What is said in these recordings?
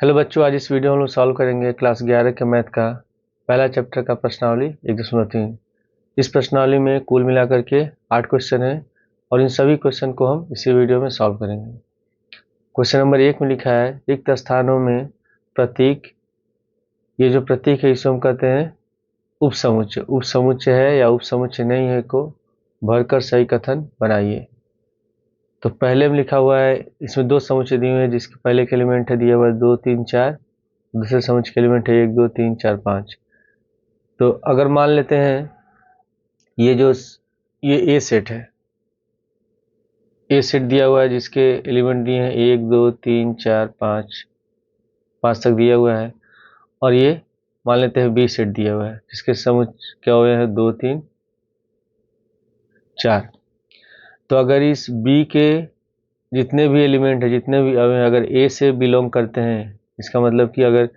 Hello बच्चों, आज इस वीडियो में हम लोग सॉल्व करेंगे क्लास 11 के मैथ का पहला चैप्टर का प्रश्नावली 1.3। इस प्रश्नावली में कुल मिलाकर के 8 क्वेश्चन हैं और इन सभी क्वेश्चन को हम इसी वीडियो में सॉल्व करेंगे। क्वेश्चन नंबर 1 में लिखा है रिक्त स्थानों में प्रतीक। ये जो प्रतीक है इसे हम कहते हैं उपसमुच्चय। उपसमुच्चय है या उपसमुच्चय नहीं है को भरकर सही कथन बनाइए। तो पहले में लिखा हुआ है, इसमें दो समुच्चय दिए हुए हैं जिसके पहले के एलिमेंट है दिया हुआ है 2 3 4, दूसरे समुच्चय के एलिमेंट है 1 2 3 4 5। तो अगर मान लेते हैं ये ए सेट है, ए सेट दिया हुआ है जिसके एलिमेंट दिए हैं 1 2 3 4 5 5 तक दिया हुआ है, और ये मान लेते हैं बी सेट दिया हुआ है जिसके समुच्चय क्या हुए हैं 2 3 4। तो अगर इस बी के जितने भी एलिमेंट है, जितने भी अवयव अगर ए से बिलोंग करते हैं, इसका मतलब कि अगर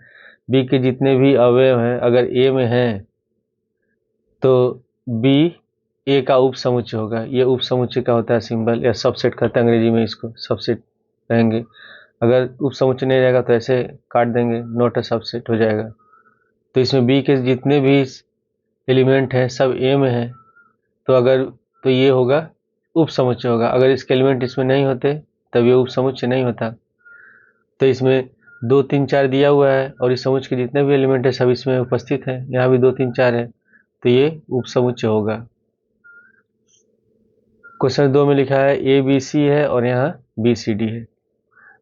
बी के जितने भी अवयव हैं अगर ए में हैं तो बी ए का उपसमुच्चय होगा। ये उपसमुच्चय का होता है सिंबल, या सबसेट कहते हैं अंग्रेजी में, इसको सबसेट कहेंगे। अगर उपसमुच्चय नहीं रहेगा तो ऐसे काट देंगे, नॉट अ सबसेट हो जाएगा। तो इसमें बी के जितने भी एलिमेंट हैं सब ए में हैं, तो ये होगा उपसमुच्चय होगा। अगर इसके एलिमेंट इसमें नहीं होते तब ये उपसमुच्चय नहीं होता। तो इसमें 2 3 4 दिया हुआ है और इस समुच्चय के जितने भी एलिमेंट है सब इसमें उपस्थित हैं, यहाँ भी 2 3 4 है, तो ये उपसमुच्चय होगा। क्वेश्चन 2 में लिखा है ए बी सी है और यहाँ बी सी डी है।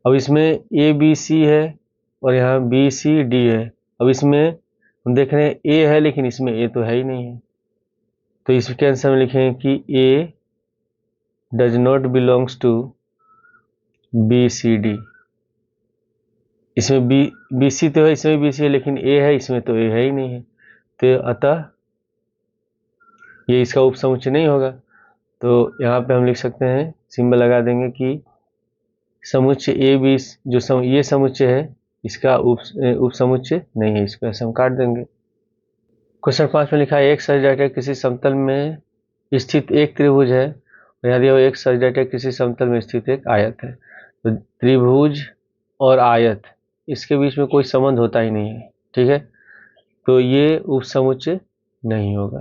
अब इसमें ए बी सी है और यहाँ बी सी डी है। अब इसमें हम देख रहे हैं ए है लेकिन इसमें ए तो है ही नहीं है, तो इसके आंसर में लिखेंगे कि A does not belongs to B C D. इसमें बी सी तो है, इसमें बी सी है, लेकिन ए है, इसमें तो ए है ही नहीं है, तो अतः ये इसका उपसमुच्चय नहीं होगा। तो यहाँ पे हम लिख सकते हैं, सिंबल लगा देंगे कि समुच्चय ए बी ये समुच्चय है इसका उपसमुच्चय नहीं है, इसको ऐसे हम काट देंगे। क्वेश्चन 5 में लिखा है एक सजातीय किसी समतल में स्थित एक त्रिभुज है और यहाँ दिया हुआ एक सजातीय किसी समतल में स्थित एक आयत है। तो त्रिभुज और आयत इसके बीच में कोई संबंध होता ही नहीं है, ठीक है, तो ये उपसमुच्चय नहीं होगा।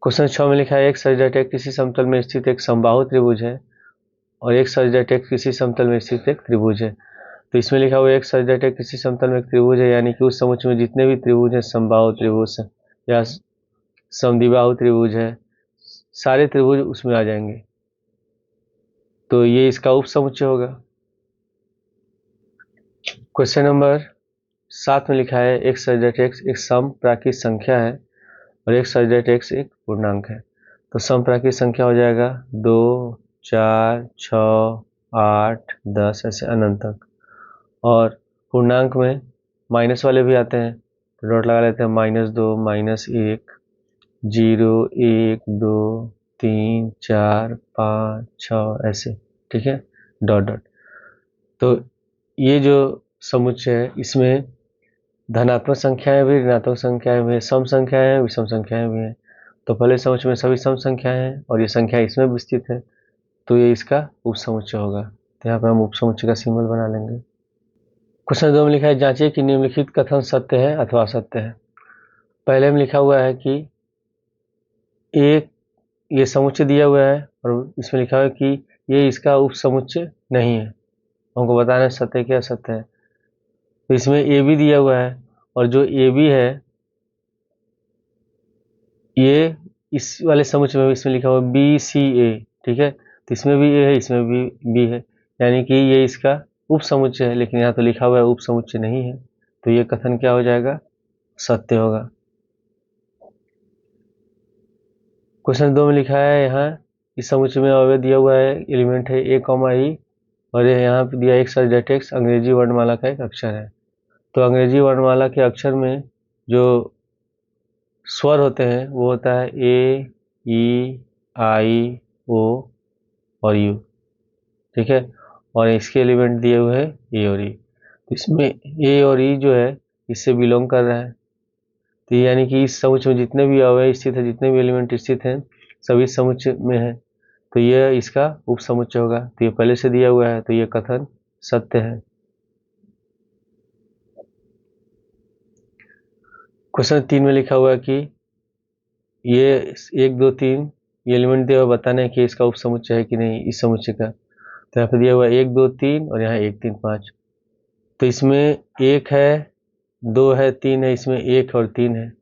क्वेश्चन 6 में लिखा है एक सजातीय किसी समतल में स्थित एक समबाहु त्रिभुज है और एक सजातीय किसी समतल में स्थित एक त्रिभुज है। तो इसमें लिखा हुआ है एक सजातीय किसी समतल में एक त्रिभुज है, यानी कि उस समुच्चय में जितने भी त्रिभुज हैं, समबाहु त्रिभुज या समद्विबाहु त्रिभुज है, सारे त्रिभुज उसमें आ जाएंगे, तो ये इसका उपसमुच्चय होगा। क्वेश्चन नंबर 7 में लिखा है एक सजातीय एक समप्राकृत संख्या है और एक सजातीय एक पूर्णांक है। तो समप्राकृत संख्या हो जाएगा 2 4 6 8 10 ऐसे अनंत तक, और पूर्णांक में माइनस वाले भी आते हैं, तो डॉट लगा लेते हैं -2 -1 0 1 2 3 4 5 6 ऐसे, ठीक है, डॉट डॉट। तो ये जो समुच्चय है इसमें धनात्मक संख्याएं भी, ऋणात्मक संख्याएं भी, सम संख्याएं, विषम संख्याएं भी हैं। तो पहले समुच्चय में सभी सम संख्याएं हैं और ये संख्या इसमें भी स्थित है, तो ये इसका उपसमुच्चय होगा। तो यहाँ पे हम उपसमुच्चय का सिंबल बना लेंगे। क्वेश्चन 2 में लिखा है जांचिए कि निम्नलिखित कथन सत्य है अथवा असत्य है। पहले में लिखा हुआ है कि एक ये समुच्चय दिया हुआ है और इसमें लिखा हुआ है कि ये इसका उपसमुच्चय नहीं है, हमको बताना है सत्य क्या असत्य है। तो इसमें ए बी दिया हुआ है और जो ए बी है ये इस वाले समुच्चय में इसमें लिखा हुआ बी सी ए, ठीक है, तो इसमें भी ए है, इसमें भी बी है, यानी कि ये इसका उपसमुच्चय है, लेकिन यहाँ तो लिखा हुआ है उपसमुच्चय नहीं है, तो ये कथन क्या हो जाएगा, सत्य होगा। क्वेश्चन 2 में लिखा है यहाँ इस समुच्चय में अवयव दिया हुआ है, एलिमेंट है ए कॉमा ई, और यहाँ पे दिया एक सजातीय अंग्रेजी वर्णमाला का एक अक्षर है। तो अंग्रेजी वर्णमाला के अक्षर में जो स्वर होते हैं वो होता है ए ई आई ओ और यू, ठीक है, और इसके एलिमेंट दिए हुए हैं ए और ई। तो इसमें ए और ई जो है इससे बिलोंग कर रहा है, तो यानी कि इस समुच्चय में जितने भी अवयव स्थित है, जितने भी एलिमेंट स्थित हैं, सभी समुच्चय में है, तो यह इसका उपसमुच्चय होगा। तो ये पहले से दिया हुआ है, तो ये कथन सत्य है। क्वेश्चन 3 में लिखा हुआ है कि ये 1 2 3 ये एलिमेंट दिया हुआ, बताना है कि इसका उपसमुच्चय है कि नहीं इस समुच्चय का। तो यहाँ पे दिया हुआ है 1 2 3 और यहाँ 1 3 5। तो इसमें 1 है, 2 है, 3 है, इसमें 1 और 3 है।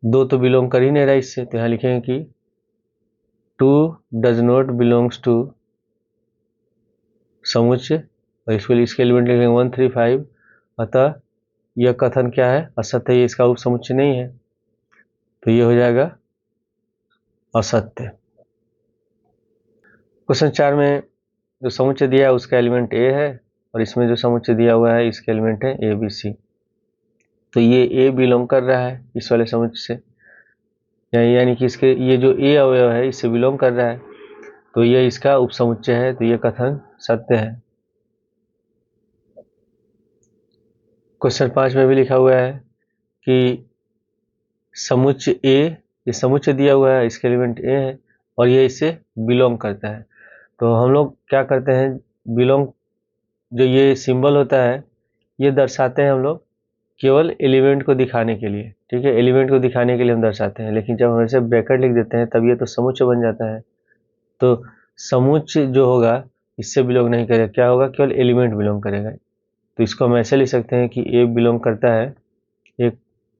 2 तो बिलोंग कर ही नहीं रहा इससे, तो यहाँ लिखेंगे कि 2 डज नॉट बिलोंग्स टू समुच्चय, और इसके एलिमेंट लिखेंगे 1 3 5। अतः यह कथन क्या है? असत्य है, ये इसका उपसमुच्चय नहीं है, तो ये हो जाएगा असत्य। क्वेश्चन 4 में जो समुच्चय दिया है उसका एलिमेंट ए है, और इसमें जो समुच्चय दिया हुआ है इसका एलिमेंट है ए बी सी। तो ये ए बिलोंग कर रहा है इस वाले समुच्चय से, यानी कि इसके ये जो ए अवयव है इससे बिलोंग कर रहा है, तो ये इसका उपसमुच्चय है, तो ये कथन सत्य है। क्वेश्चन 5 में भी लिखा हुआ है कि समुच्चय ए, ये समुच्चय दिया हुआ है, इसके एलिमेंट ए है और ये इससे बिलोंग करता है। तो हम लोग क्या करते हैं, बिलोंग जो ये सिंबल होता है ये दर्शाते हैं हम लोग केवल एलिमेंट को दिखाने के लिए, ठीक है, एलिमेंट को दिखाने के लिए हम दर्शाते हैं। लेकिन जब हम ऐसे ब्रैकेट लिख देते हैं तब ये तो समुच्चय बन जाता है। तो समुच्चय जो होगा इससे बिलोंग नहीं करेगा, क्या होगा, केवल एलिमेंट बिलोंग करेगा। तो इसको हम ऐसे लिख सकते हैं कि ए बिलोंग करता है ए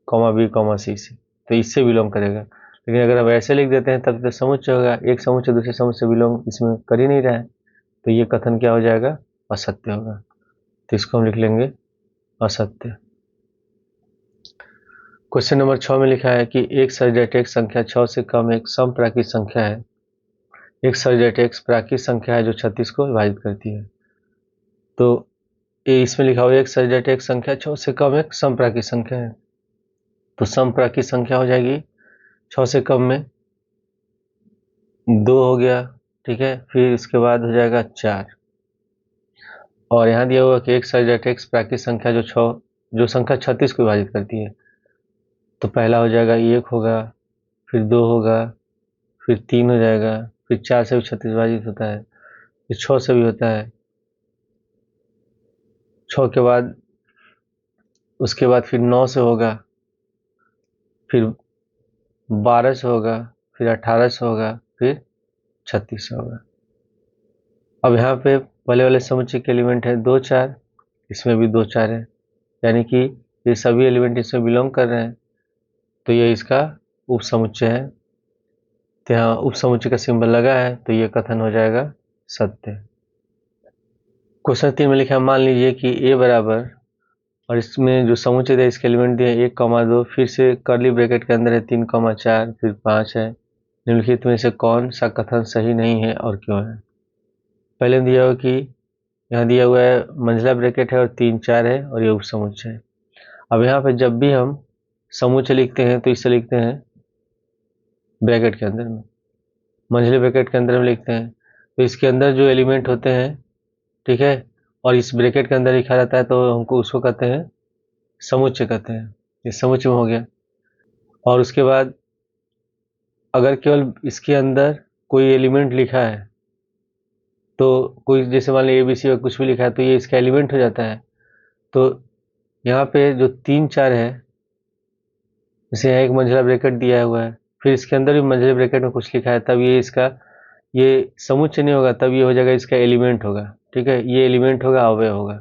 कॉमा बी कॉमा सी से, तो इससे बिलोंग करेगा। लेकिन अगर हम ऐसे लिख देते हैं तब तो समुच्चय होगा, एक समुच्चय दूसरे समुच्चय बिलोंग इसमें कर ही नहीं रहा है, तो ये कथन क्या हो जाएगा, असत्य होगा। तो इसको हम लिख लेंगे असत्य। क्वेश्चन नंबर 6 में लिखा है कि एक सजातीय संख्या 6 से कम एक समप्राकृत संख्या है। एक सजातीय प्राकृत संख्या है जो 36 को विभाजित करती है। तो ये इसमें लिखा हुआ है एक सजातीय संख्या 6 से कम एक समप्राकृत संख्या है। तो समप्राकृत संख्या हो जाएगी 6 से कम में 2 हो गया, ठीक है, फिर इसके बाद हो जाएगा 4। और यहाँ दिया हुआ कि एक सजातीय प्राकृत संख्या जो संख्या 36 को विभाजित करती है। तो पहला हो जाएगा 1 होगा, फिर 2 होगा, फिर 3 हो जाएगा, फिर 4 से भी 36 विभाजित होता है, फिर 6 से भी होता है, 6 के बाद उसके बाद फिर 9 से होगा, फिर 12 से होगा, फिर 18 से होगा, फिर 36 से होगा। अब यहाँ पे पहले वाले समुच्चय के एलिमेंट है 2 4, इसमें भी 2 4 है, यानी कि ये सभी एलिमेंट इसमें बिलोंग कर रहे हैं, तो ये इसका उपसमुच्चय है। तो यहाँ उपसमुच्चय का सिंबल लगा है, तो ये कथन हो जाएगा सत्य। क्वेश्चन 3 में लिखा है मान लीजिए कि ए बराबर, और इसमें जो समुच्चय है इसके एलिमेंट दिए 1 2, फिर से कर्ली ब्रैकेट के अंदर है 3 4, फिर 5 है। निम्नलिखित में से कौन सा कथन सही नहीं है और क्यों है? पहले दिया हुआ कि यहाँ दिया हुआ है मंझला ब्रैकेट है और 3 4 है और ये उपसमुच्चय है। अब यहाँ पे जब भी हम समुच्चय लिखते हैं तो इससे लिखते हैं ब्रैकेट के अंदर में, मंझले ब्रैकेट के अंदर में लिखते हैं, तो इसके अंदर जो एलिमेंट होते हैं, ठीक है, और इस ब्रैकेट के अंदर लिखा रहता है, तो हमको उसको कहते हैं समुच्चय कहते हैं। ये समुच्चय में हो गया। और उसके बाद अगर केवल इसके अंदर कोई एलिमेंट लिखा है, तो कोई जैसे मान लीजिए ABC और कुछ भी लिखा है, तो ये इसका एलिमेंट हो जाता है। तो यहाँ पे जो 3 4 है, जैसे यहाँ एक मंझला ब्रैकेट दिया हुआ है, फिर इसके अंदर भी मंझले ब्रैकेट में कुछ लिखा है, तब ये इसका ये समुच्चय नहीं होगा, तब ये हो जाएगा इसका एलिमेंट होगा, ठीक है, ये एलिमेंट होगा, अवयव होगा।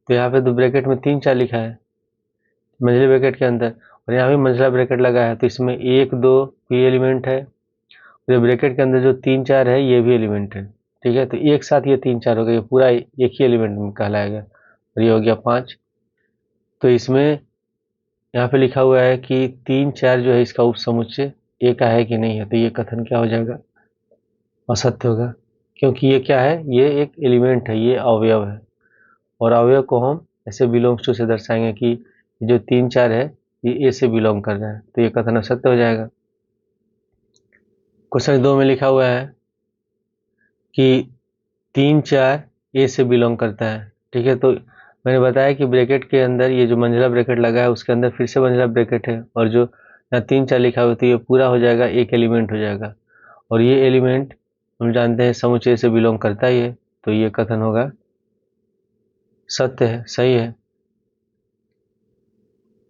तो यहाँ पे तो ब्रैकेट में 3 4 लिखा है मंझले ब्रैकेट के अंदर, और यहाँ भी मंझला ब्रैकेट लगा है, तो इसमें 1 2 भी एलिमेंट है, और ब्रैकेट के अंदर जो 3 4 है ये भी एलिमेंट है, ठीक है। तो एक साथ ये 3 4 हो गया, ये पूरा एक ही एलिमेंट में कहलाएगा, और ये हो गया 5। तो इसमें यहाँ पे लिखा हुआ है कि 3 4 जो है इसका उपसमुच्चय ए का है कि नहीं है, तो ये कथन क्या हो जाएगा, असत्य होगा, क्योंकि ये क्या है, ये एक एलिमेंट है, ये अवयव है, और अवयव को हम ऐसे बिलोंग्स टू से दर्शाएंगे कि जो 3 4 है ये ए से बिलोंग कर रहा है, तो ये कथन असत्य हो जाएगा। क्वेश्चन 2 में लिखा हुआ है कि 3 4 ए से बिलोंग करता है, ठीक है। तो मैंने बताया कि ब्रैकेट के अंदर ये जो मंझला ब्रैकेट लगा है उसके अंदर फिर से मंझला ब्रैकेट है, और जो यहाँ 3 4 लिखा हुआ तो ये पूरा हो जाएगा, एक एलिमेंट हो जाएगा, और ये एलिमेंट हम जानते हैं समुच्चय से बिलोंग करता ही है, तो ये कथन होगा सत्य है, सही है।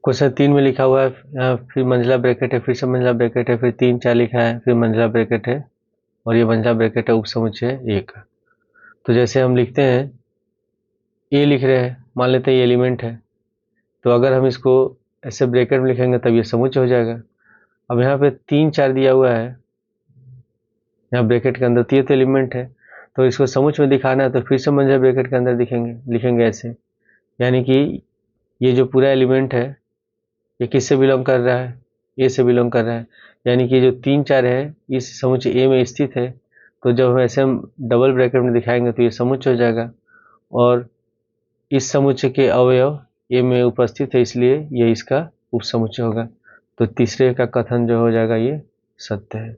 क्वेश्चन 3 में लिखा हुआ है, यहाँ फिर मंजिला ब्रैकेट है, फिर से मंजिला ब्रैकेट है, फिर 3 4 लिखा है, फिर मंजिला ब्रैकेट है और ये मंजिला ब्रैकेट है उपसमुच्चय ए का। तो जैसे हम लिखते हैं ए लिख रहे हैं, मान लेते हैं ये एलिमेंट है, तो अगर हम इसको ऐसे ब्रैकेट में लिखेंगे तब ये समुच्चय हो जाएगा। अब यहाँ पे 3 4 दिया हुआ है यहाँ ब्रैकेट के अंदर, तो ये तो एलिमेंट है, तो इसको समुच्चय में दिखाना है तो फिर से मंजिला ब्रैकेट के अंदर लिखेंगे ऐसे, यानी कि ये जो पूरा एलिमेंट है ये किससे बिलोंग कर रहा है, ए से बिलोंग कर रहा है, यानी कि जो 3 4 है इस समुच्चय ए में स्थित है। तो जब हम ऐसे हम डबल ब्रैकेट में दिखाएंगे तो ये समुच्चय हो जाएगा, और इस समुच्चय के अवयव ए में उपस्थित है, इसलिए ये इसका उपसमुच्चय होगा। तो तीसरे का कथन जो हो जाएगा ये सत्य है।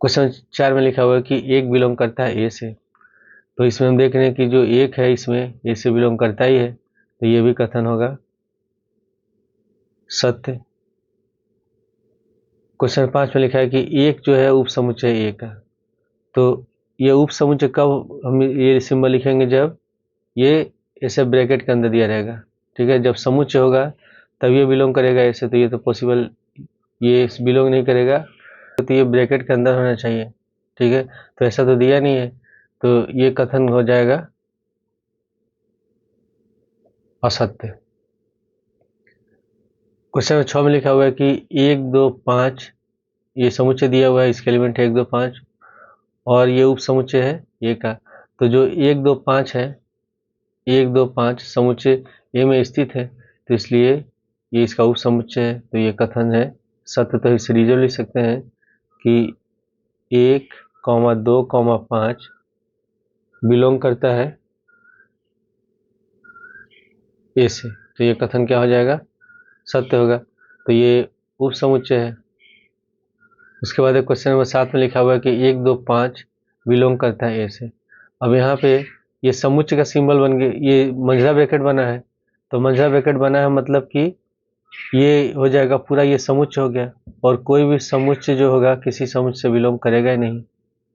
क्वेश्चन 4 में लिखा हुआ है कि एक बिलोंग करता है ए से, तो इसमें हम देख रहे हैं कि जो एक है इसमें ए से बिलोंग करता ही है, तो ये भी कथन होगा सत्य। क्वेश्चन 5 में लिखा है कि एक जो है उपसमुच्चय ए का, तो ये उपसमुच्चय कब हम ये सिंबल लिखेंगे, जब ये ऐसे ब्रैकेट के अंदर दिया रहेगा, ठीक है। जब समुच्चय होगा तब ये बिलोंग करेगा ऐसे, तो ये तो पॉसिबल, ये बिलोंग नहीं करेगा, तो ये ब्रैकेट के अंदर होना चाहिए, ठीक है। तो ऐसा तो दिया नहीं है, तो ये कथन हो जाएगा असत्य। क्वेश्चन 6 में लिखा हुआ है कि 1 2 5 ये समुच्चय दिया हुआ है, इसके एलिमेंट है 1 2 5 और ये उपसमुच्चय है ए का। तो जो 1 2 5 है, 1 2 5 समुच्चय ए में स्थित है, तो इसलिए ये इसका उपसमुच्चय है, तो ये कथन है सत्य। तो इस रीजन लिख सकते हैं कि 1 2 5 बिलोंग करता है ए से, तो ये कथन क्या हो जाएगा, सत्य होगा। तो ये उपसमुच्चय है। उसके बाद क्वेश्चन नंबर 7 में लिखा हुआ है कि 1 2 5 बिलोंग करता है ए से। अब यहाँ पे ये समुच्चय का सिंबल बन गया, ये मंझला ब्रैकेट बना है, तो मंझला ब्रैकेट बना है मतलब कि ये हो जाएगा पूरा, ये समुच्चय हो गया, और कोई भी समुच्चय जो होगा किसी समुच्चय से बिलोंग करेगा ही नहीं,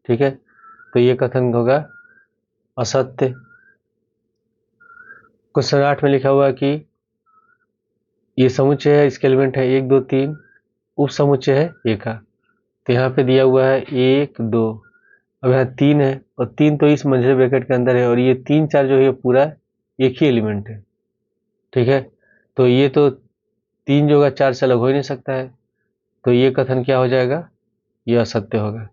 ठीक है। तो ये कथन होगा असत्य। क्वेश्चन 8 में लिखा हुआ है कि ये समुच्चय है, इसके एलिमेंट है 1 2 3, उपसमुच्चय है ए का। तो यहाँ पे दिया हुआ है 1 2, अब यहाँ 3 है और 3 तो इस मंझले ब्रैकेट के अंदर है, और ये 3 4 जो है पूरा एक ही एलिमेंट है, ठीक है। तो ये तो 3 जो होगा 4 से अलग हो ही नहीं सकता है, तो ये कथन क्या हो जाएगा, ये असत्य होगा।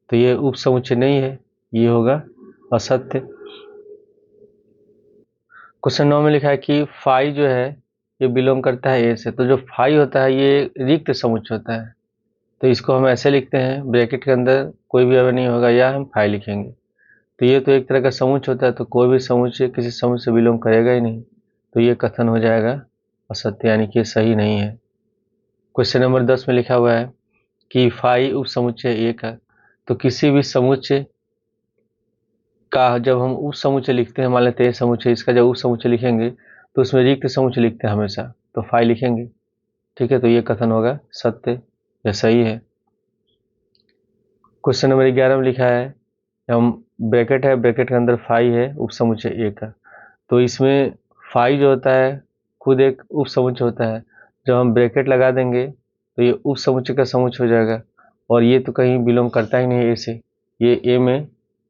तो ये उपसमुच्चय नहीं है, ये होगा असत्य। क्वेश्चन 9 में लिखा है कि फाई जो है ये बिलोंग करता है ए से, तो जो फाई होता है ये रिक्त समुच्चय होता है, तो इसको हम ऐसे लिखते हैं, ब्रैकेट के अंदर कोई भी अवयव नहीं होगा या हम फाई लिखेंगे। तो ये तो एक तरह का समुच्चय होता है, तो कोई भी समुच्चय किसी समुच्चय से बिलोंग करेगा ही नहीं, तो ये कथन हो जाएगा असत्य, यानी कि सही नहीं है। क्वेश्चन नंबर 10 में लिखा हुआ है कि फाई उपसमुच्चय ए का, तो किसी भी समुच्चय का जब हम उपसमुच्चय लिखते हैं, मान लेते हैं समुच्चय, इसका जब उपसमुच्चय लिखेंगे तो उसमें रिक्त समुच्चय लिखते हैं हमेशा, तो फाई लिखेंगे, ठीक है। तो ये कथन होगा सत्य या सही है। क्वेश्चन नंबर 11 में लिखा है, हम ब्रैकेट है, ब्रैकेट के अंदर फाई है उपसमुच्चय ए का, तो इसमें फाई जो होता है खुद एक उपसमुच्चय होता है, जब हम ब्रैकेट लगा देंगे तो ये उपसमुच्चय का समुच्चय हो जाएगा, और ये तो कहीं बिलोंग करता ही नहीं ए से, ये ए में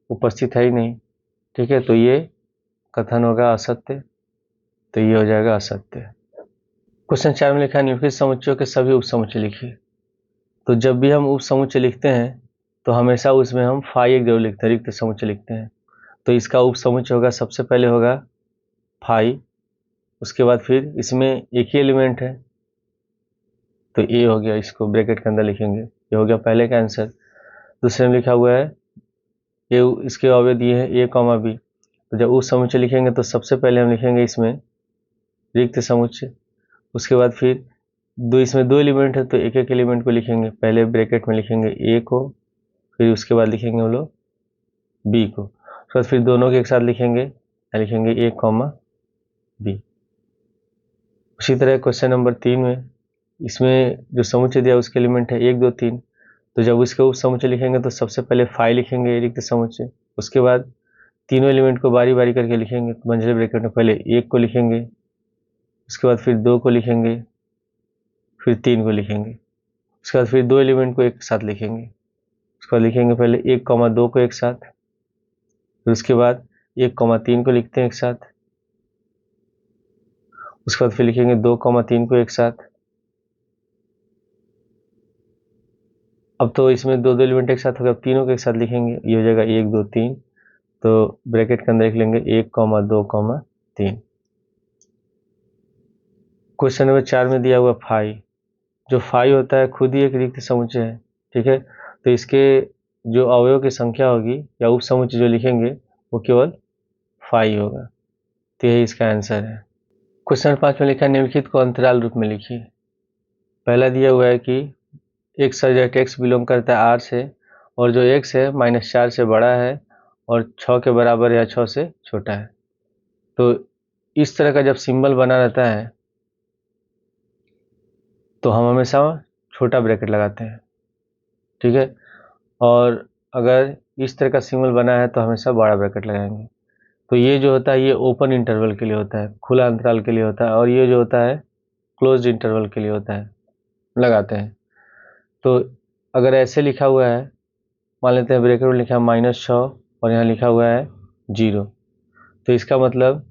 उपस्थित है ही नहीं, ठीक है। तो ये कथन होगा असत्य, तो ये हो जाएगा असत्य। क्वेश्चन 4 में लिखा है निम्नलिखित समुच्चयों के सभी उपसमुच्चय लिखिए। तो जब भी हम उपसमुच्चय लिखते हैं तो हमेशा उसमें हम फाई एक जरूर लिखते हैं, रिक्त समुच्चय लिखते हैं, तो इसका उपसमुच्चय होगा, सबसे पहले होगा फाई, उसके बाद फिर इसमें एक ही एलिमेंट है तो ए हो गया, इसको ब्रैकेट के अंदर लिखेंगे, ये हो गया पहले का आंसर। दूसरे में लिखा हुआ है ये, इसके अवयव दिए हैं ए कॉमा बी, तो जब उस समुच्चय लिखेंगे तो सबसे पहले हम लिखेंगे इसमें रिक्त समुच्चय, उसके बाद फिर इसमें दो एलिमेंट है तो एक एक एलिमेंट को लिखेंगे, पहले ब्रैकेट में लिखेंगे ए को, फिर उसके बाद लिखेंगे हम लोग बी को, उसके बाद फिर दोनों के एक साथ लिखेंगे ए कॉमा बी। उसी तरह क्वेश्चन नंबर 3 में इसमें जो समुच्चय दिया उसके एलिमेंट है 1 2 3, तो जब उसके उप समुच्चय लिखेंगे तो सबसे पहले फाई लिखेंगे रिक्त समुच्चय, उसके बाद तीनों एलिमेंट को बारी बारी करके लिखेंगे, तो मंझले ब्रैकेट में पहले एक को लिखेंगे, उसके बाद फिर 2 को लिखेंगे, फिर 3 को लिखेंगे, उसके बाद फिर 2 एलिमेंट को एक साथ लिखेंगे। उसके बाद लिखेंगे पहले 1, 2 को एक साथ, फिर उसके बाद 1, 3 को लिखते हैं एक साथ, उसके बाद फिर लिखेंगे 2, 3 को एक साथ। अब तो इसमें 2 एलिमेंट एक साथ हो गया, अब तीनों को एक साथ लिखेंगे, ये हो जाएगा 1, 2, 3। तो ब्रैकेट के अंदर लिख लेंगे 1, 2, 3। क्वेश्चन नंबर 4 में दिया हुआ 5, जो 5 होता है खुद ही एक रिक्त समुच्चय है, ठीक है। तो इसके जो अवयव की संख्या होगी या उप समुच्चय जो लिखेंगे वो केवल 5 होगा। तो यही इसका आंसर है। क्वेश्चन नंबर 5 में लिखा है निम्नलिखित को अंतराल रूप में लिखिए। पहला दिया हुआ है कि x सब्जेक्ट x बिलोंग करता है R से और जो x है -4 से बड़ा है और 6 के बराबर या 6 से छोटा है। तो इस तरह का जब सिंबल बना रहता है तो हम हमेशा छोटा ब्रैकेट लगाते हैं, ठीक है। और अगर इस तरह का सिंबल बना है तो हमेशा बड़ा ब्रैकेट लगाएंगे। तो ये जो होता है ये ओपन इंटरवल के लिए होता है, खुला अंतराल के लिए होता है, और ये जो होता है क्लोज्ड इंटरवल के लिए होता है, लगाते हैं। तो अगर ऐसे लिखा हुआ है, मान लेते हैं ब्रैकेट में लिखा है -6 और यहाँ लिखा हुआ है 0, तो इसका मतलब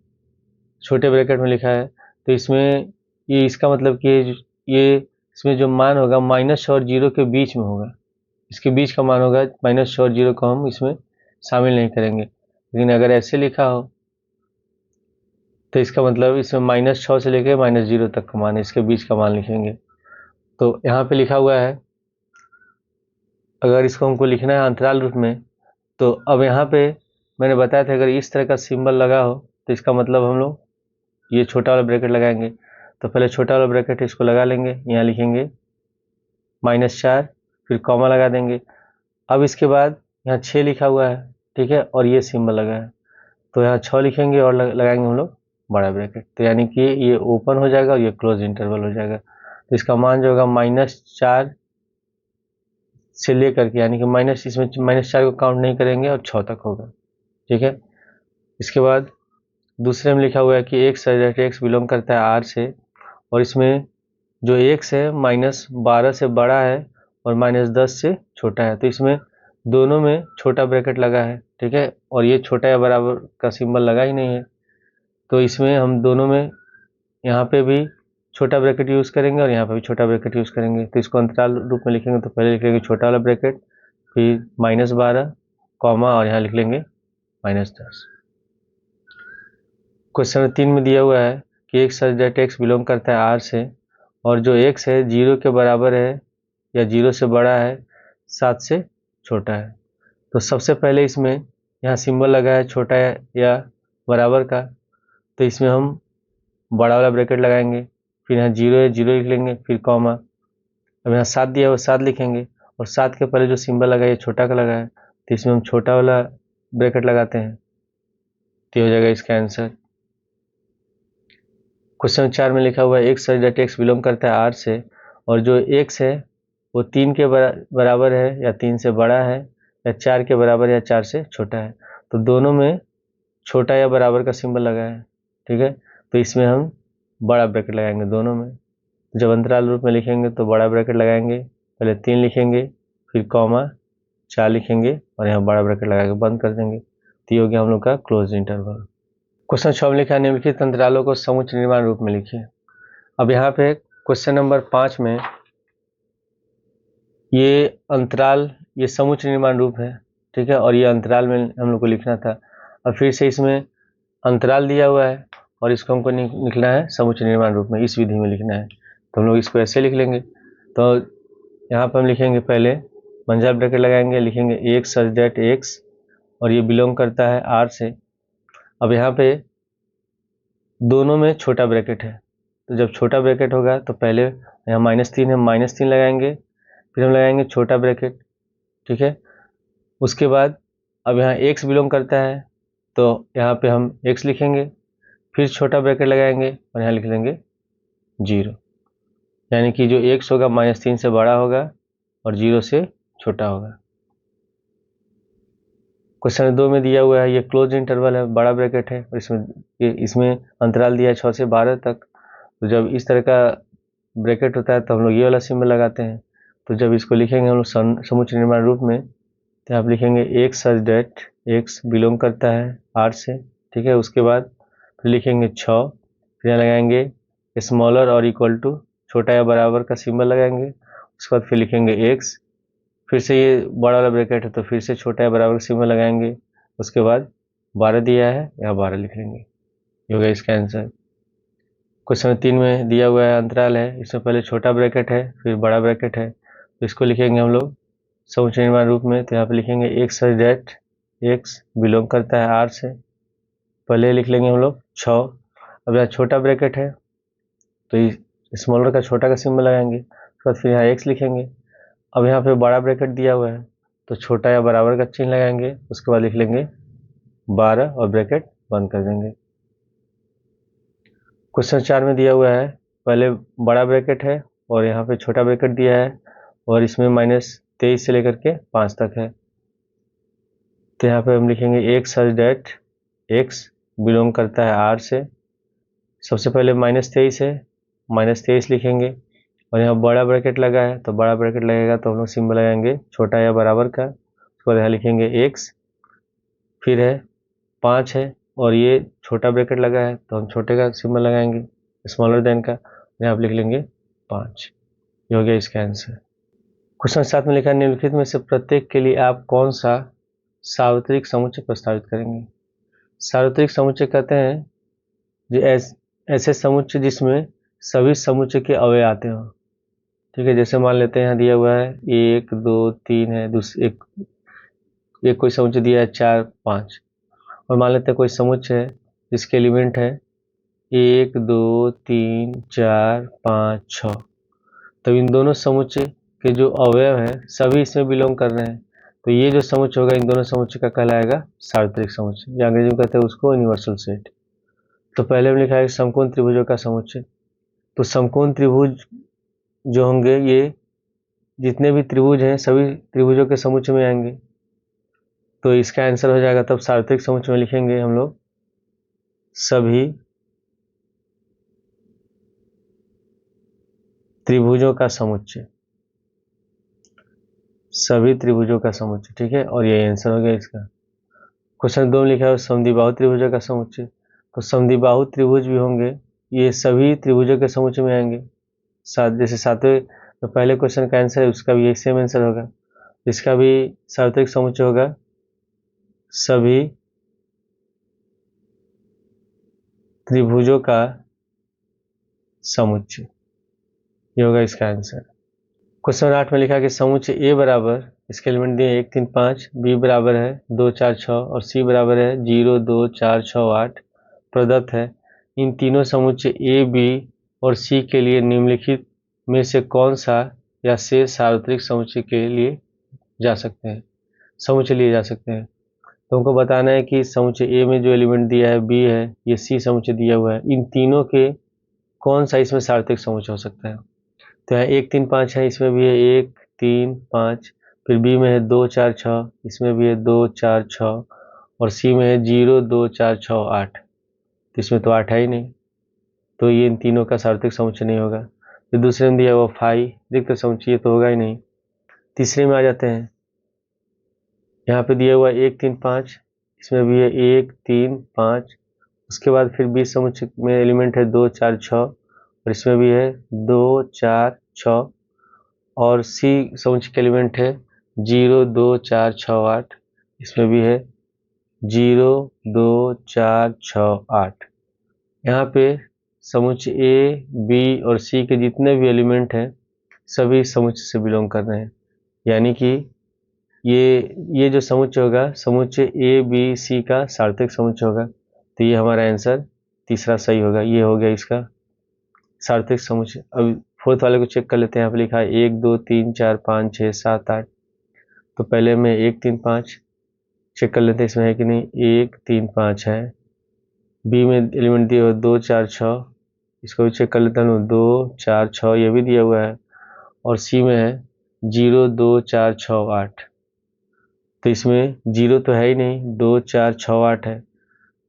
छोटे ब्रैकेट में लिखा है, तो इसमें ये इसका मतलब कि ये इसमें जो मान होगा -6 और 0 के बीच में होगा, इसके बीच का मान होगा। -6 और 0 को हम इसमें शामिल नहीं करेंगे। लेकिन अगर ऐसे लिखा हो तो इसका मतलब इसमें -6 से लेकर -0 तक का मान है, इसके बीच का मान लिखेंगे। तो यहाँ पे लिखा हुआ है, अगर इसको हमको लिखना है अंतराल रूप में, तो अब यहाँ पे मैंने बताया था अगर इस तरह का सिंबल लगा हो तो इसका मतलब हम लोग ये छोटा वाला ब्रैकेट लगाएंगे। तो पहले छोटा वाला ब्रैकेट इसको लगा लेंगे, यहाँ लिखेंगे -4, फिर कॉमा लगा देंगे। अब इसके बाद यहाँ 6 लिखा हुआ है, ठीक है, और ये सिंबल लगा है, तो यहाँ 6 लिखेंगे और लगाएंगे हम लोग बड़ा ब्रैकेट। तो यानी कि ये ओपन हो जाएगा और ये क्लोज इंटरवल हो जाएगा। तो इसका मान जो होगा -4 से लेकर के, यानी कि माइनस, इसमें -4 को काउंट नहीं करेंगे और 6 तक होगा, ठीक है। इसके बाद दूसरे में लिखा हुआ है कि x सब्जेक्ट x बिलोंग करता है R से और इसमें जो x है -12 से बड़ा है और -10 से छोटा है। तो इसमें दोनों में छोटा ब्रैकेट लगा है, ठीक है, और ये छोटा या बराबर का सिंबल लगा ही नहीं है। तो इसमें हम दोनों में यहाँ पे भी छोटा ब्रैकेट यूज़ करेंगे और यहाँ पे भी छोटा ब्रैकेट यूज़ करेंगे। तो इसको अंतराल रूप में लिखेंगे तो पहले लिख लेंगे छोटा वाला ब्रैकेट, फिर -12 कॉमा और यहाँ लिख लेंगे -10। क्वेश्चन नंबर 3 में दिया हुआ है कि x सब्जेक्ट x बिलोंग करता है R से और जो x है 0 के बराबर है या 0 से बड़ा है, 7 से छोटा है। तो सबसे पहले इसमें यहाँ सिंबल लगा है छोटा या बराबर का, तो इसमें हम बड़ा वाला ब्रैकेट लगाएंगे, फिर यहाँ 0 है 0 लिख लेंगे, फिर कॉमा। अब यहाँ 7 दिया हुआ 7 लिखेंगे और 7 के पहले जो सिंबल लगा है ये छोटा का लगा है, तो इसमें हम छोटा वाला ब्रैकेट लगाते हैं। तो हो जाएगा इसका आंसर। क्वेश्चन 4 में लिखा हुआ है x सब्जेक्ट x बिलोंग करता है R से और जो x है वो 3 के बराबर है या 3 से बड़ा है या 4 के बराबर या 4 से छोटा है। तो दोनों में छोटा या बराबर का सिंबल लगा है, ठीक है। तो इसमें हम बड़ा ब्रैकेट लगाएंगे दोनों में। जब अंतराल रूप में लिखेंगे तो बड़ा ब्रैकेट लगाएंगे, पहले 3 लिखेंगे, फिर कॉमा, 4 लिखेंगे और यहाँ बड़ा ब्रैकेट लगा के बंद कर देंगे। तो ये हो गया हम लोग का क्लोज इंटरवल। क्वेश्चन 6 में लिखा है निम्नलिखित अंतरालों को समुच्चय निर्माण रूप में लिखिए। अब यहाँ पे क्वेश्चन नंबर 5 में ये अंतराल, ये समुच्चय निर्माण रूप है, ठीक है, और ये अंतराल में हम लोग को लिखना था। अब फिर से इसमें अंतराल दिया हुआ है और इसको हमको लिखना है समुच्चय निर्माण रूप में, इस विधि में लिखना है। तो हम लोग इसको ऐसे लिख लेंगे। तो यहाँ पर हम लिखेंगे पहले मंझला ब्रैकेट लगाएंगे, लिखेंगे x सब्जेक्ट x और ये बिलोंग करता है R से। अब यहाँ पे दोनों में छोटा ब्रैकेट है, तो जब छोटा ब्रैकेट होगा तो पहले यहाँ -3 है, -3 लगाएंगे, फिर हम लगाएंगे छोटा ब्रैकेट, ठीक है। उसके बाद अब यहाँ x बिलोंग करता है तो यहाँ पे हम x लिखेंगे, फिर छोटा ब्रैकेट लगाएंगे और यहाँ लिख लेंगे 0, यानी कि जो x होगा -3 से बड़ा होगा और 0 से छोटा होगा। क्वेश्चन 2 में दिया हुआ है ये क्लोज इंटरवल है, बड़ा ब्रैकेट है और इसमें अंतराल दिया है 6 से 12 तक। तो जब इस तरह का ब्रैकेट होता है तो हम लोग ये वाला सिंबल लगाते हैं। तो जब इसको लिखेंगे हम लोग समुच्चय निर्माण रूप में, तो आप लिखेंगे एक्स सच डेट एक्स बिलोंग करता है आर से, ठीक है। उसके बाद फिर लिखेंगे 6, फिर यहाँ लगाएंगे स्मॉलर और इक्वल टू, छोटा या बराबर का सिंबल लगाएंगे। उसके बाद फिर लिखेंगे एक्स, फिर से ये बड़ा वाला ब्रैकेट है तो फिर से छोटा या बराबर का सिंबल लगाएंगे। उसके बाद 12 दिया है, यहाँ 12 लिख लेंगे। ये हो गया इसका आंसर। क्वेश्चन 3 में दिया हुआ है अंतराल है, इसमें पहले छोटा ब्रैकेट है फिर बड़ा ब्रैकेट है, तो इसको लिखेंगे हम लोग समुच्चय निर्माण रूप में। तो यहाँ पे लिखेंगे एक्स सच डेट एक्स बिलोंग करता है आर से, पहले लिख लेंगे हम लोग 6। अब यहाँ छोटा ब्रैकेट है तो स्मॉलर का छोटा का सिंबल लगाएंगे, उसके बाद फिर यहाँ एक्स लिखेंगे। अब यहाँ पे बड़ा ब्रैकेट दिया हुआ है तो छोटा या बराबर का चिन्ह लगाएंगे, उसके बाद लिख लेंगे 12 और ब्रैकेट बंद कर देंगे। क्वेश्चन 4 में दिया हुआ है, पहले बड़ा ब्रैकेट है और यहाँ पे छोटा ब्रैकेट दिया है और इसमें -23 से लेकर के 5 तक है। तो यहाँ पे हम लिखेंगे एक्स सच डेट एक्स बिलोंग करता है आर से। सबसे पहले -23 है, -23 लिखेंगे और यहाँ बड़ा ब्रैकेट लगा है तो बड़ा ब्रैकेट लगेगा तो हम लोग सिंबल लगाएंगे छोटा या बराबर का। उसके बाद यहाँ लिखेंगे एक्स, फिर है 5 है और ये छोटा ब्रैकेट लगा है तो हम छोटे का सिंबल लगाएंगे स्मॉलर देन का, यहाँ आप लिख लेंगे 5। ये हो गया इसका आंसर। क्वेश्चन 7 में लिखा है निम्नलिखित में से प्रत्येक के लिए आप कौन सा सार्वत्रिक समुच्चय प्रस्तावित करेंगे। सार्वत्रिक समुच्चय कहते हैं जो ऐसे समुच्चय जिसमें सभी समुच्चय के अवयव आते हो, ठीक है। जैसे मान लेते हैं यहाँ दिया हुआ है 1 2 3 है, एक कोई समुच्चय दिया है 4 5, और मान लेते हैं कोई समुच्चय है जिसके एलिमेंट है 1 2 3 4 5 6, तो इन दोनों समुच्चय के जो अवयव है सभी इसमें बिलोंग कर रहे हैं, तो ये जो समुच्चय होगा इन दोनों समुच्चय का कहलाएगा सार्वत्रिक समुच्चय, या अंग्रेजी में कहते हैं उसको यूनिवर्सल सेट। तो पहले में लिखा है समकोण त्रिभुजों का समुच्चय। तो समकोण त्रिभुज जो होंगे ये जितने भी त्रिभुज हैं सभी त्रिभुजों के समुच्चय में आएंगे, तो इसका आंसर हो जाएगा तब सार्वत्रिक समुच्चय में लिखेंगे हम लोग सभी त्रिभुजों का समुच्चय, सभी त्रिभुजों का समुच्चय, ठीक है। और ये आंसर हो गया इसका। क्वेश्चन 2 में लिखा है समद्विबाहु त्रिभुजों का समुच्चय। तो समद्विबाहु त्रिभुज भी होंगे, ये सभी त्रिभुजों के समुच्चय में आएंगे। जैसे 7वें तो पहले क्वेश्चन का आंसर है उसका भी यही सेम आंसर होगा, इसका भी सार्वत्रिक समुच्चय होगा सभी त्रिभुजों का समुच्चय, ये होगा इसका आंसर। क्वेश्चन 8 में लिखा कि समुच्चय ए बराबर, इसके एलिमेंट दिए 1 3 5, बी बराबर है 2 4 6 और सी बराबर है 0 2 4 6 8 प्रदत्त है। इन तीनों समुच्चय ए बी और सी के लिए निम्नलिखित में से कौन सा या शेष सार्वत्रिक समुच्चय के लिए जा सकते हैं, समुच्चय लिए जा सकते हैं। तो हमको बताना है कि समुच्चय ए में जो एलिमेंट दिया है बी है, ये सी समुच्चय दिया हुआ है, इन तीनों के कौन सा इसमें सार्वत्रिक समुच्चय हो सकता है। तो यहाँ 1 3 5 है, इसमें भी है 1 3 5, फिर बी में है 2 4 6, इसमें भी है 2 4 6 और सी में है 0 2 4 6 8, तो इसमें तो 8 है ही नहीं, तो ये इन तीनों का सार्वत्रिक समुच्चय नहीं होगा। फिर दूसरे में दिया हुआ 5 रिक्त समुच्चय, ये तो होगा ही नहीं। तीसरे में आ जाते हैं, यहाँ पे दिया हुआ 1 3 5, इसमें भी है 1 3 5, उसके बाद फिर बी समुच्चय में एलिमेंट है 2 4 6 और इसमें भी है 2 4 6 और सी समुच्चय के एलिमेंट है 0 2 4 6 8, इसमें भी है 0 2 4 6 8। यहाँ पे समुच्चय ए बी और सी के जितने भी एलिमेंट हैं सभी समुच्चय से बिलोंग कर रहे हैं, यानी कि ये जो समुच्चय होगा समुच्चय ए बी सी का सार्वत्रिक समुच्चय होगा, तो ये हमारा आंसर तीसरा सही होगा। ये हो गया इसका सार्वत्रिक समुच्चय। अब फोर्थ वाले को चेक कर लेते हैं। यहाँ पे लिखा है 1 2 3 4 5 6 7 8, तो पहले में 1 3 5 चेक कर लेते हैं इसमें है कि नहीं, 1 3 5 है। बी में एलिमेंट दिया हुआ 2 4 6, इसको भी चेक कर लेता हूँ 2 4 6, ये भी दिया हुआ है। और सी में है 0 2 4 6 8, तो इसमें 0 तो है ही नहीं, 2 4 6 8 है,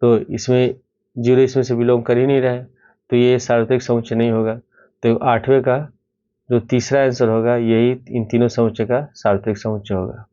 तो इसमें 0 इसमें से बिलोंग कर ही नहीं रहा है, तो ये सार्वत्रिक समुच्चय नहीं होगा। तो 8वें का जो तीसरा आंसर होगा यही इन तीनों समुच्चय का सार्वत्रिक समुच्चय होगा।